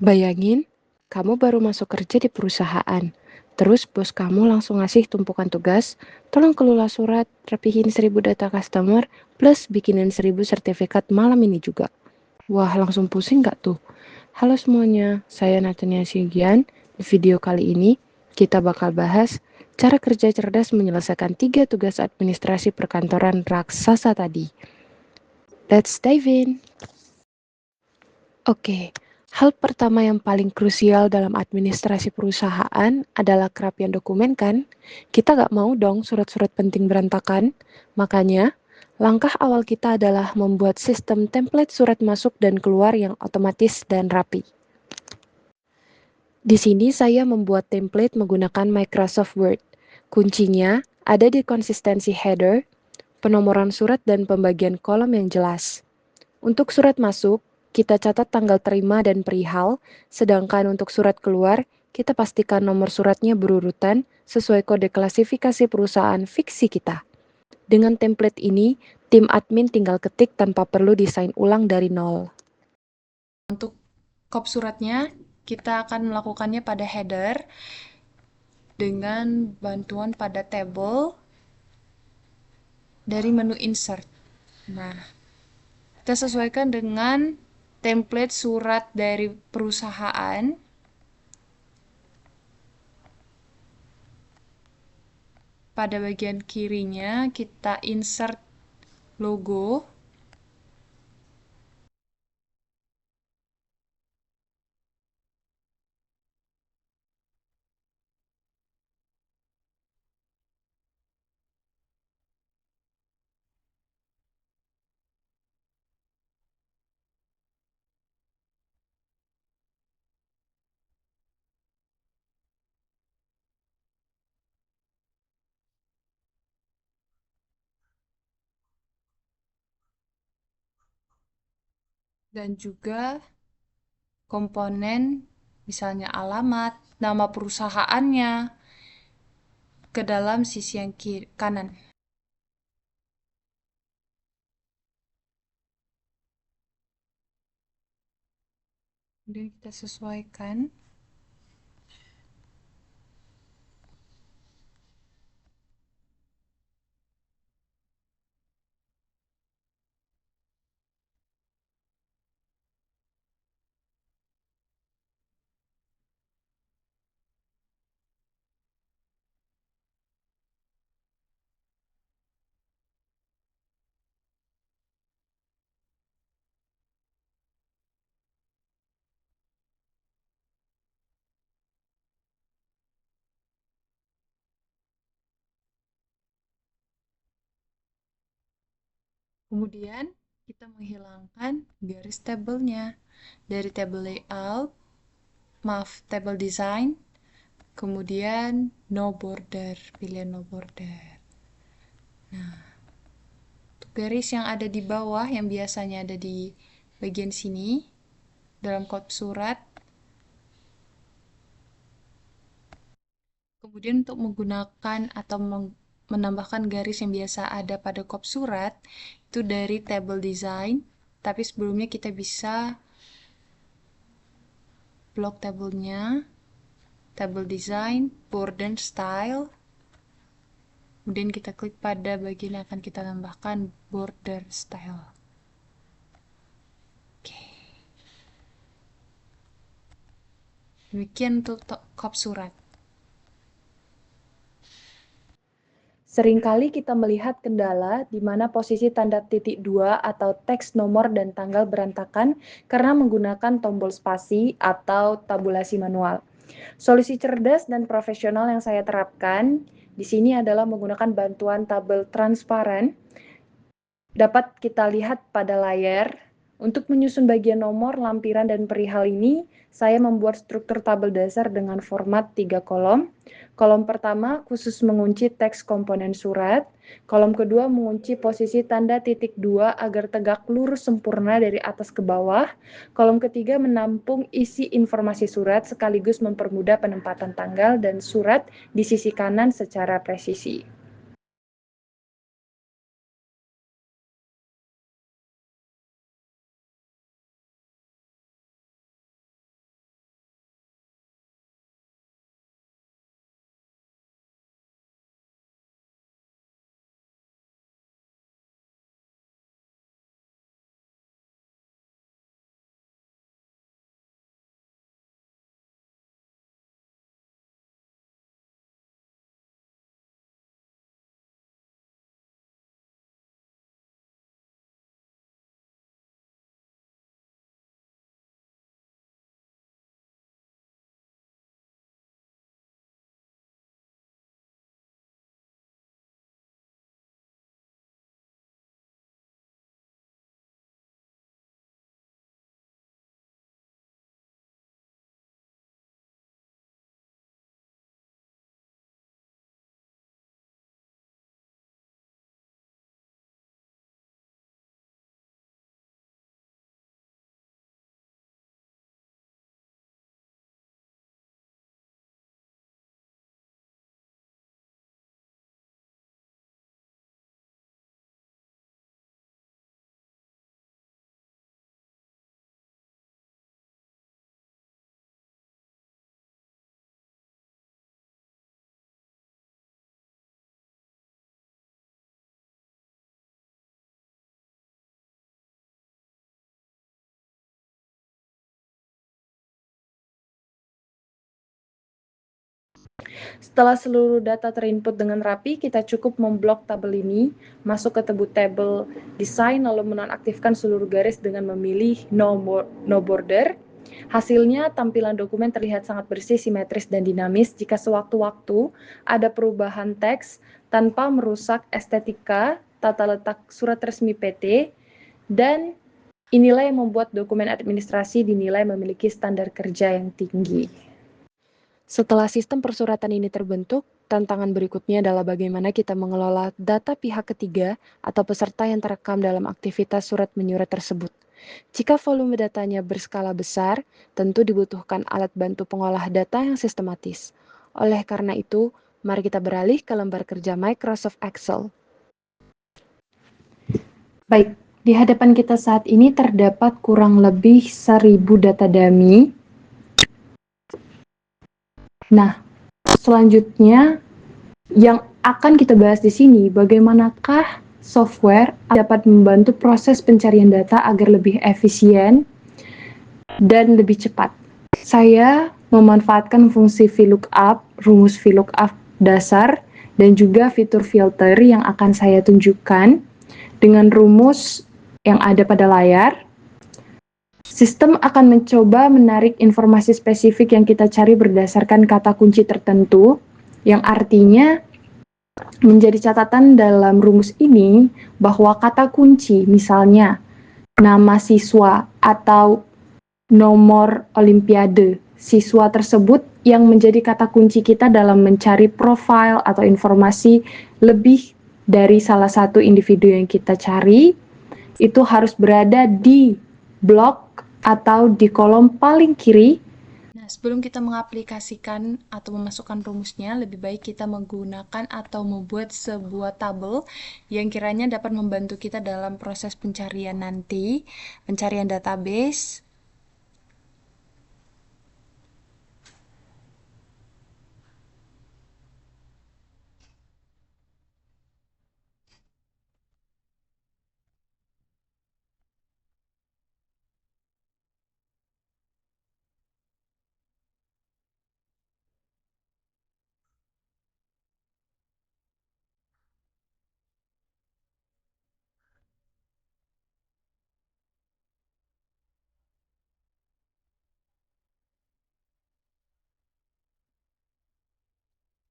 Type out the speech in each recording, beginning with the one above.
Bayangin, kamu baru masuk kerja di perusahaan. Terus bos kamu langsung ngasih tumpukan tugas, tolong kelola surat, rapihin 1000 data customer, plus bikinin 1000 sertifikat malam ini juga. Wah, langsung pusing gak tuh? Halo semuanya, saya Natania Sigian. Di video kali ini, kita bakal bahas cara kerja cerdas menyelesaikan 3 tugas administrasi perkantoran raksasa tadi. Let's dive in! Oke, hal pertama yang paling krusial dalam administrasi perusahaan adalah kerapian dokumen kan? Kita nggak mau dong surat-surat penting berantakan. Makanya, langkah awal kita adalah membuat sistem template surat masuk dan keluar yang otomatis dan rapi. Di sini saya membuat template menggunakan Microsoft Word. Kuncinya ada di konsistensi header, penomoran surat, dan pembagian kolom yang jelas. Untuk surat masuk, kita catat tanggal terima dan perihal, sedangkan untuk surat keluar, kita pastikan nomor suratnya berurutan sesuai kode klasifikasi perusahaan fiksi kita. Dengan template ini, tim admin tinggal ketik tanpa perlu desain ulang dari nol. Untuk kop suratnya, kita akan melakukannya pada header dengan bantuan pada table dari menu insert. Nah, kita sesuaikan dengan template surat dari perusahaan. Pada bagian kirinya, kita insert logo. Dan juga komponen misalnya alamat, nama perusahaannya ke dalam sisi yang kanan. Kemudian kita sesuaikan. Kemudian kita menghilangkan garis tabelnya dari table layout, table design, kemudian no border, pilihan no border. Nah, untuk garis yang ada di bawah yang biasanya ada di bagian sini dalam kop surat. Kemudian untuk menggunakan atau menambahkan garis yang biasa ada pada kop surat itu dari table design, tapi sebelumnya kita bisa blok tabelnya, table design, border style, kemudian kita klik pada bagian yang akan kita tambahkan border style. Oke. Demikian untuk kop surat. Seringkali kita melihat kendala di mana posisi tanda titik 2 atau teks nomor dan tanggal berantakan karena menggunakan tombol spasi atau tabulasi manual. Solusi cerdas dan profesional yang saya terapkan di sini adalah menggunakan bantuan tabel transparan. Dapat kita lihat pada layar. Untuk menyusun bagian nomor, lampiran, dan perihal ini, saya membuat struktur tabel dasar dengan format 3 kolom. Kolom pertama khusus mengunci teks komponen surat. Kolom kedua mengunci posisi tanda titik 2 agar tegak lurus sempurna dari atas ke bawah. Kolom ketiga menampung isi informasi surat sekaligus mempermudah penempatan tanggal dan surat di sisi kanan secara presisi. Setelah seluruh data terinput dengan rapi, kita cukup memblok tabel ini, masuk ke table design, lalu menonaktifkan seluruh garis dengan memilih no border. Hasilnya, tampilan dokumen terlihat sangat bersih, simetris, dan dinamis jika sewaktu-waktu ada perubahan teks tanpa merusak estetika tata letak surat resmi PT, dan inilah yang membuat dokumen administrasi dinilai memiliki standar kerja yang tinggi. Setelah sistem persuratan ini terbentuk, tantangan berikutnya adalah bagaimana kita mengelola data pihak ketiga atau peserta yang terekam dalam aktivitas surat menyurat tersebut. Jika volume datanya berskala besar, tentu dibutuhkan alat bantu pengolah data yang sistematis. Oleh karena itu, mari kita beralih ke lembar kerja Microsoft Excel. Baik, di hadapan kita saat ini terdapat kurang lebih 1000 data dummy. Nah, selanjutnya yang akan kita bahas di sini, bagaimanakah software dapat membantu proses pencarian data agar lebih efisien dan lebih cepat. Saya memanfaatkan fungsi VLOOKUP, rumus VLOOKUP dasar, dan juga fitur filter yang akan saya tunjukkan dengan rumus yang ada pada layar. Sistem akan mencoba menarik informasi spesifik yang kita cari berdasarkan kata kunci tertentu, yang artinya menjadi catatan dalam rumus ini bahwa kata kunci, misalnya nama siswa atau nomor olimpiade siswa tersebut yang menjadi kata kunci kita dalam mencari profil atau informasi lebih dari salah satu individu yang kita cari, itu harus berada di blok atau di kolom paling kiri. Nah, sebelum kita mengaplikasikan atau memasukkan rumusnya, lebih baik kita menggunakan atau membuat sebuah tabel yang kiranya dapat membantu kita dalam proses pencarian nanti, pencarian database.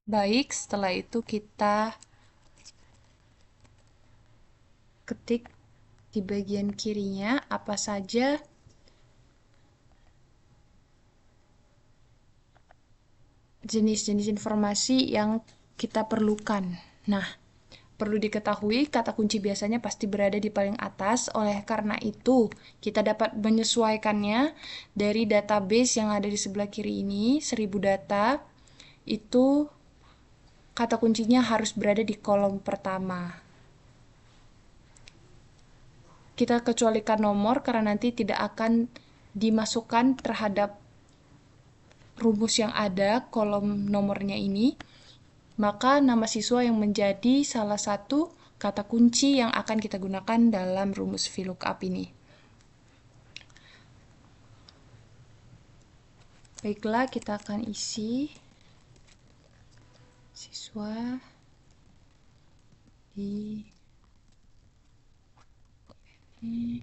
Baik, setelah itu kita ketik di bagian kirinya apa saja jenis-jenis informasi yang kita perlukan. Nah, perlu diketahui kata kunci biasanya pasti berada di paling atas, oleh karena itu kita dapat menyesuaikannya dari database yang ada di sebelah kiri ini, 1000 data, itu kata kuncinya harus berada di kolom pertama. Kita kecualikan nomor karena nanti tidak akan dimasukkan terhadap rumus yang ada kolom nomornya ini, maka nama siswa yang menjadi salah satu kata kunci yang akan kita gunakan dalam rumus VLOOKUP ini. Baiklah, kita akan isi siswa di ini.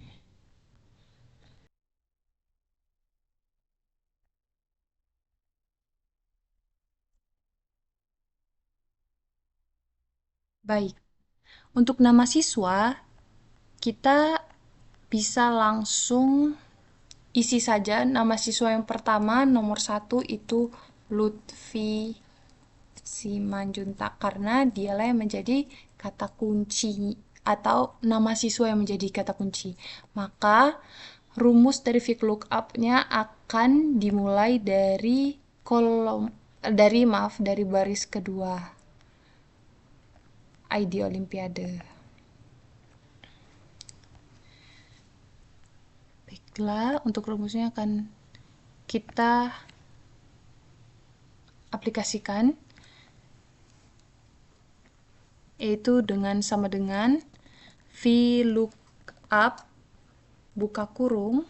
Baik, untuk nama siswa, kita bisa langsung isi saja nama siswa yang pertama, nomor 1 itu Lutfi Simanjuntak, karena dialah yang menjadi kata kunci atau nama siswa yang menjadi kata kunci. Maka rumus dari VLOOKUP-nya akan dimulai dari dari baris kedua, ID Olimpiade. Baiklah, untuk rumusnya akan kita aplikasikan, yaitu sama dengan VLOOKUP buka kurung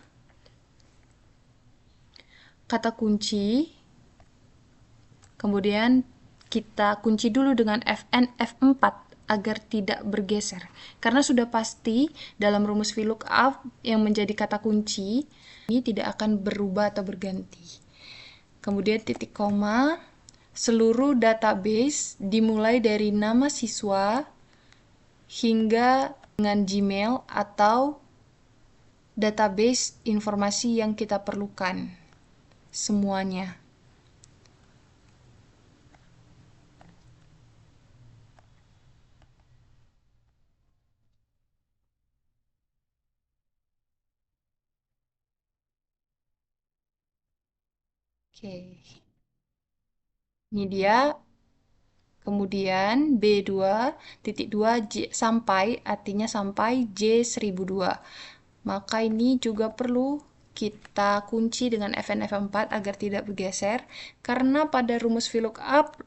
kata kunci, kemudian kita kunci dulu dengan Fn F4 agar tidak bergeser. Karena sudah pasti dalam rumus VLOOKUP yang menjadi kata kunci ini tidak akan berubah atau berganti. Kemudian titik koma, seluruh database dimulai dari nama siswa hingga dengan Gmail atau database informasi yang kita perlukan. Semuanya. Oke. Ini dia. Kemudian B2.2 sampai, artinya sampai J1002. Maka ini juga perlu kita kunci dengan FNF4 agar tidak bergeser. Karena pada rumus VLOOKUP,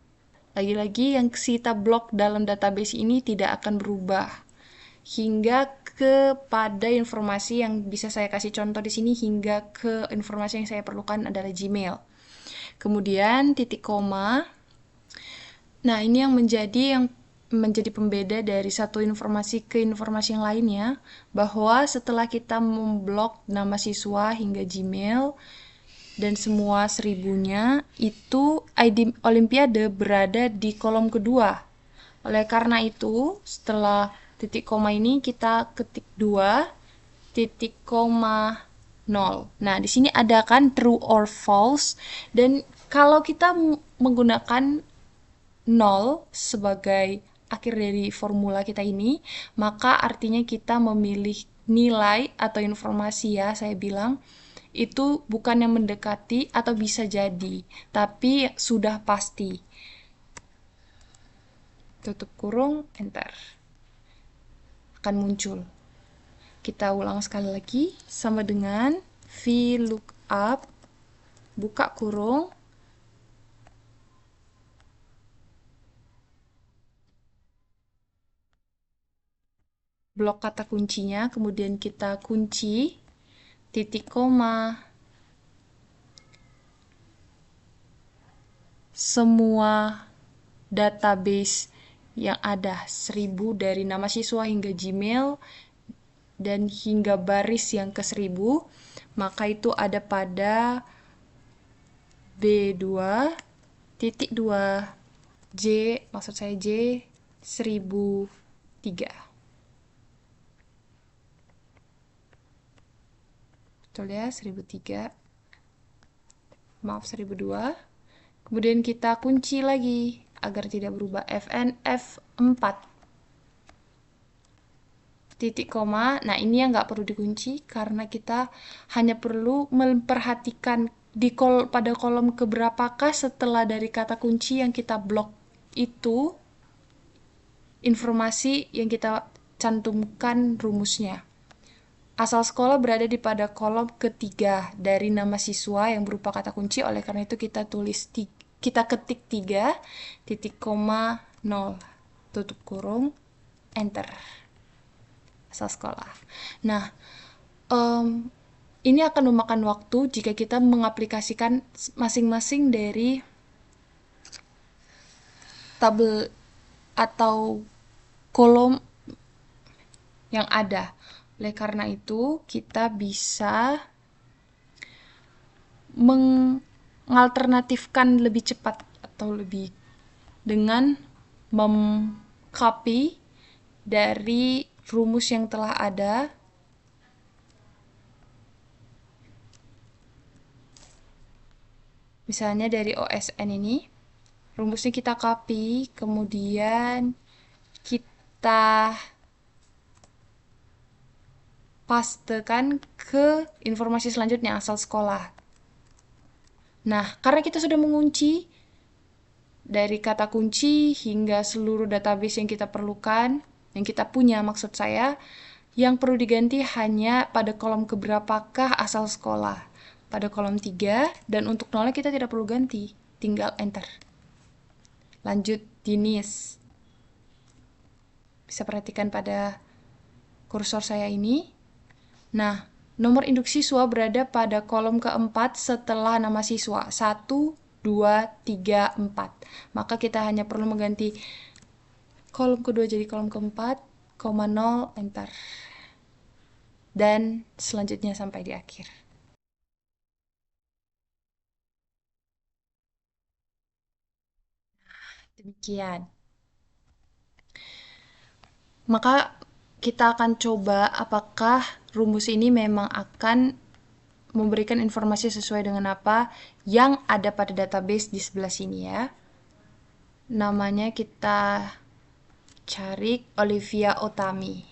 lagi-lagi yang kita blok dalam database ini tidak akan berubah. Hingga kepada informasi yang bisa saya kasih contoh di sini, hingga ke informasi yang saya perlukan adalah Gmail. Kemudian titik koma. Nah, ini yang menjadi pembeda dari satu informasi ke informasi yang lainnya, bahwa setelah kita memblok nama siswa hingga Gmail dan semua 1000-nya, itu ID Olimpiade berada di kolom kedua. Oleh karena itu, setelah titik koma ini kita ketik 2, titik koma 0. Nah, di sini ada kan true or false, dan kalau kita menggunakan 0 sebagai akhir dari formula kita ini, maka artinya kita memilih nilai atau informasi, ya saya bilang, itu bukan yang mendekati atau bisa jadi, tapi sudah pasti. Tutup kurung, enter. Akan muncul. Kita ulang sekali lagi, sama dengan VLOOKUP, buka kurung, blok kata kuncinya, kemudian kita kunci, titik koma, semua database yang ada 1000 dari nama siswa hingga Gmail dan hingga baris yang ke 1000, maka itu ada pada B2.2 J, maksud saya J 1003. Betul ya, 1003. Maaf, 1002. Kemudian kita kunci lagi agar tidak berubah, Fn F4. Titik koma. Nah, ini yang nggak perlu dikunci karena kita hanya perlu memperhatikan pada kolom keberapakah setelah dari kata kunci yang kita blok itu informasi yang kita cantumkan rumusnya. Asal sekolah berada di pada kolom ketiga dari nama siswa yang berupa kata kunci, oleh karena itu kita ketik 3, titik koma 0, tutup kurung, enter. Asal sekolah. Nah, ini akan memakan waktu jika kita mengaplikasikan masing-masing dari tabel atau kolom yang ada. Oleh karena itu, kita bisa mengalternatifkan lebih cepat atau lebih dengan mem-copy dari rumus yang telah ada. Misalnya dari OSN ini, rumusnya kita copy, kemudian kita pastekan ke informasi selanjutnya, asal sekolah. Nah, karena kita sudah mengunci dari kata kunci hingga seluruh database yang kita perlukan, yang kita punya maksud saya, yang perlu diganti hanya pada kolom keberapakah asal sekolah. Pada kolom 3, dan untuk nolnya kita tidak perlu ganti, tinggal enter. Lanjut Dinis. Bisa perhatikan pada kursor saya ini. Nah, nomor induk siswa berada pada kolom keempat setelah nama siswa. 1, 2, 3, 4. Maka kita hanya perlu mengganti kolom kedua jadi kolom keempat, 0, enter. Dan selanjutnya sampai di akhir. Demikian. Maka kita akan coba apakah rumus ini memang akan memberikan informasi sesuai dengan apa yang ada pada database di sebelah sini ya. Namanya kita cari Olivia Otami.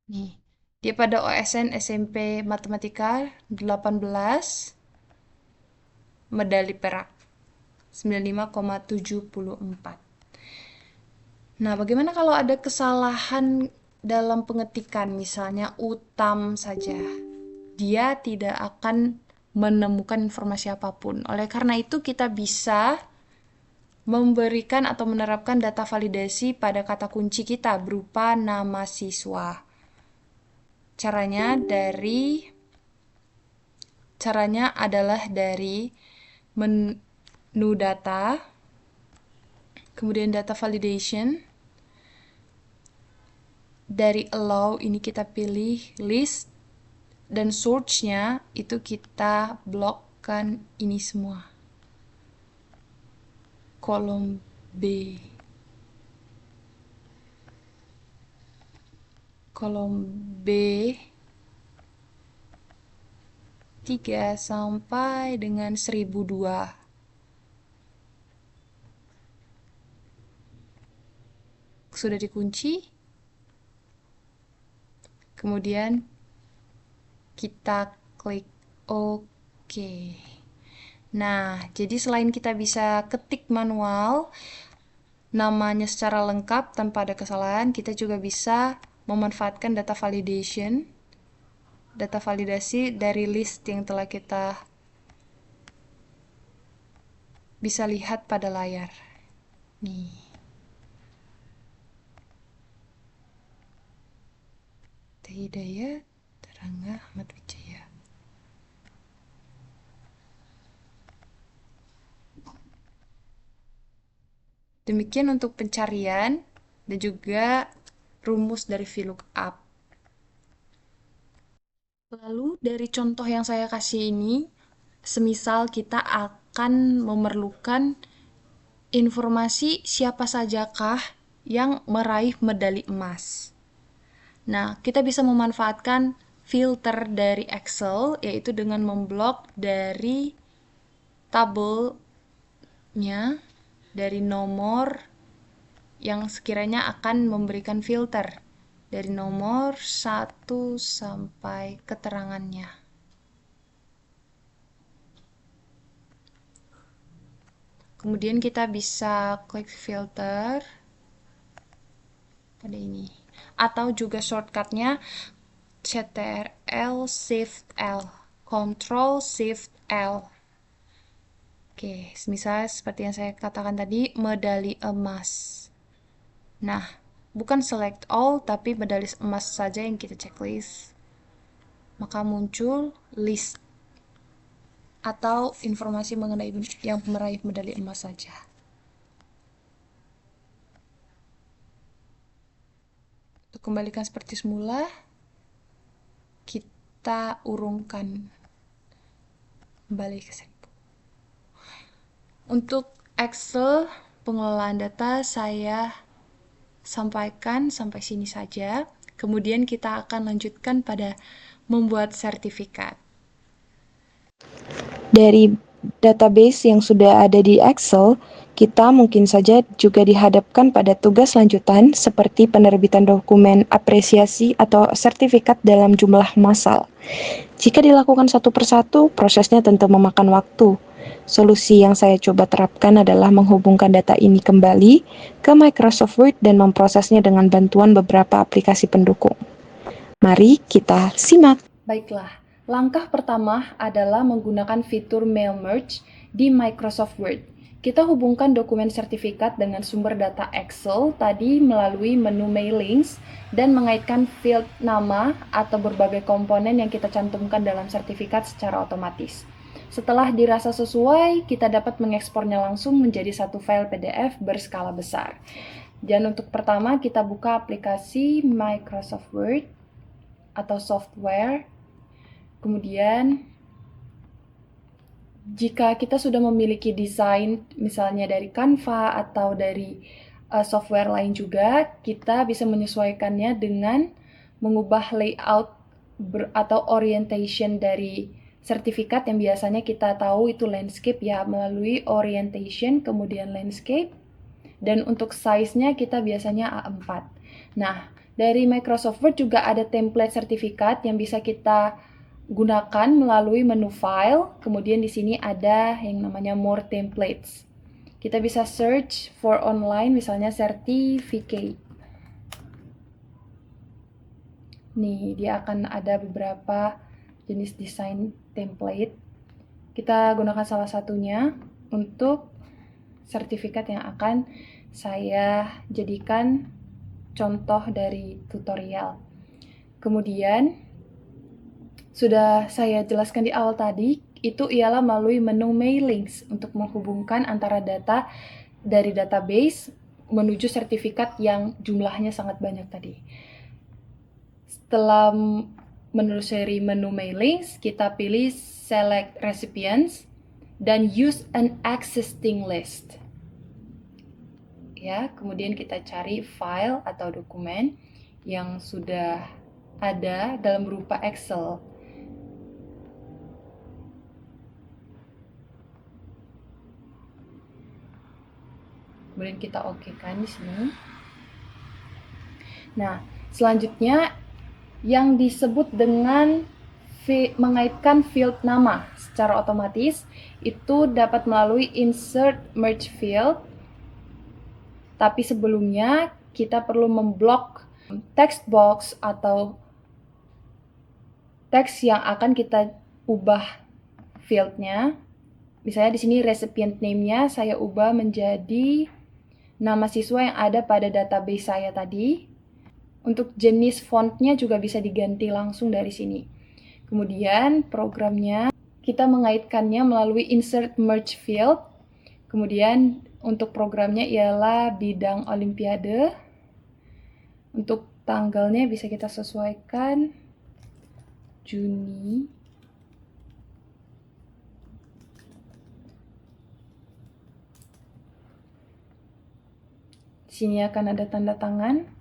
Nih, dia pada OSN SMP Matematika 18, medali perak 95,74. Nah, bagaimana kalau ada kesalahan dalam pengetikan, misalnya utam saja? Dia tidak akan menemukan informasi apapun. Oleh karena itu, kita bisa memberikan atau menerapkan data validasi pada kata kunci kita berupa nama siswa. Caranya adalah dari menu data, kemudian data validation. Dari allow ini kita pilih list, dan search-nya itu kita blokkan ini semua. Kolom B. Kolom B 3 sampai dengan 1002. Sudah dikunci. Kemudian kita klik OK. Nah, jadi selain kita bisa ketik manual namanya secara lengkap tanpa ada kesalahan, kita juga bisa memanfaatkan data validasi dari list yang telah kita bisa lihat pada layar. Nih. Hidayat Terangga Ahmad Wijaya. Demikian untuk pencarian dan juga rumus dari VLOOKUP. Lalu dari contoh yang saya kasih ini, semisal kita akan memerlukan informasi siapa sajakah yang meraih medali emas. Nah, kita bisa memanfaatkan filter dari Excel, yaitu dengan memblok dari tabelnya, dari nomor yang sekiranya akan memberikan filter, dari nomor 1 sampai keterangannya. Kemudian kita bisa klik filter pada ini. Atau juga shortcutnya Ctrl Shift L, Ctrl Shift L. Oke, misalnya seperti yang saya katakan tadi, medali emas. Nah, bukan select all, tapi medali emas saja yang kita checklist. Maka muncul list atau informasi mengenai yang meraih medali emas saja. Untuk kembalikan seperti semula, kita urungkan kembali ke sini. Untuk Excel pengelolaan data saya sampaikan sampai sini saja. Kemudian kita akan lanjutkan pada membuat sertifikat. Dari database yang sudah ada di Excel, kita mungkin saja juga dihadapkan pada tugas lanjutan seperti penerbitan dokumen apresiasi atau sertifikat dalam jumlah massal. Jika dilakukan satu persatu, prosesnya tentu memakan waktu. Solusi yang saya coba terapkan adalah menghubungkan data ini kembali ke Microsoft Word dan memprosesnya dengan bantuan beberapa aplikasi pendukung. Mari kita simak. Baiklah. Langkah pertama adalah menggunakan fitur Mail Merge di Microsoft Word. Kita hubungkan dokumen sertifikat dengan sumber data Excel tadi melalui menu Mailings dan mengaitkan field nama atau berbagai komponen yang kita cantumkan dalam sertifikat secara otomatis. Setelah dirasa sesuai, kita dapat mengekspornya langsung menjadi satu file PDF berskala besar. Dan untuk pertama, kita buka aplikasi Microsoft Word atau software. Kemudian jika kita sudah memiliki desain misalnya dari Canva atau dari software lain juga, kita bisa menyesuaikannya dengan mengubah layout atau orientation dari sertifikat yang biasanya kita tahu itu landscape ya, melalui orientation kemudian landscape, dan untuk size-nya kita biasanya A4. Nah, dari Microsoft Word juga ada template sertifikat yang bisa kita gunakan melalui menu file, kemudian di sini ada yang namanya more templates. Kita bisa search for online, misalnya certificate. Nih, dia akan ada beberapa jenis desain template. Kita gunakan salah satunya untuk sertifikat yang akan saya jadikan contoh dari tutorial. Kemudian sudah saya jelaskan di awal tadi, itu ialah melalui menu Mailings untuk menghubungkan antara data dari database menuju sertifikat yang jumlahnya sangat banyak tadi. Setelah menelusuri menu Mailings, kita pilih Select Recipients dan Use an Existing List. Ya, kemudian kita cari file atau dokumen yang sudah ada dalam berupa Excel. Kemudian kita okekan di sini. Nah, selanjutnya yang disebut dengan mengaitkan field nama secara otomatis itu dapat melalui insert merge field. Tapi sebelumnya kita perlu memblok text box atau teks yang akan kita ubah fieldnya. Misalnya di sini recipient name-nya saya ubah menjadi nama siswa yang ada pada database saya tadi. Untuk jenis fontnya juga bisa diganti langsung dari sini. Kemudian programnya kita mengaitkannya melalui insert merge field. Kemudian untuk programnya ialah bidang olimpiade. Untuk tanggalnya bisa kita sesuaikan Juni. Di sini akan ada tanda tangan.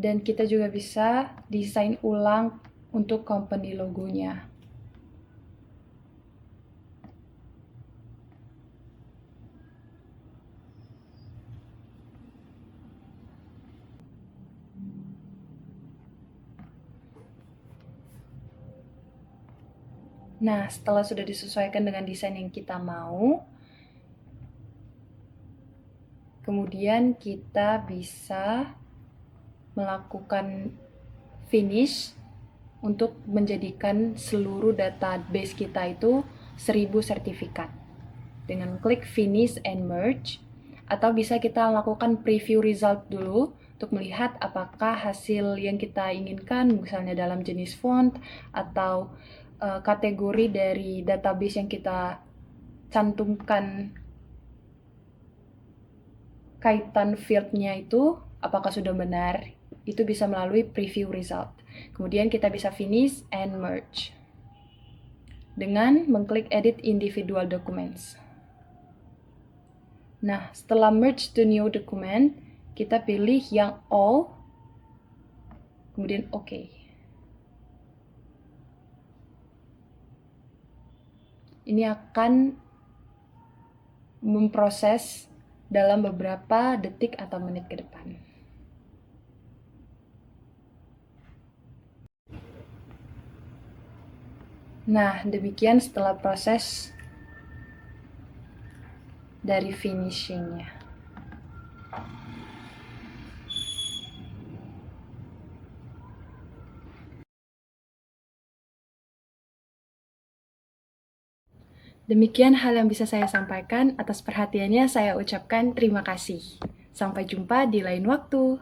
Dan kita juga bisa desain ulang untuk company logonya. Nah, setelah sudah disesuaikan dengan desain yang kita mau, kemudian kita bisa melakukan finish untuk menjadikan seluruh database kita itu 1000 sertifikat. Dengan klik finish and merge, atau bisa kita lakukan preview result dulu untuk melihat apakah hasil yang kita inginkan, misalnya dalam jenis font atau kategori dari database yang kita cantumkan kaitan fieldnya itu apakah sudah benar. Itu bisa melalui preview result. Kemudian kita bisa finish and merge dengan mengklik edit individual documents. Nah, setelah merge to new document, kita pilih yang all, kemudian OK. Ini akan memproses dalam beberapa detik atau menit ke depan. Nah, demikian setelah proses dari finishingnya. Demikian hal yang bisa saya sampaikan. Atas perhatiannya saya ucapkan terima kasih. Sampai jumpa di lain waktu.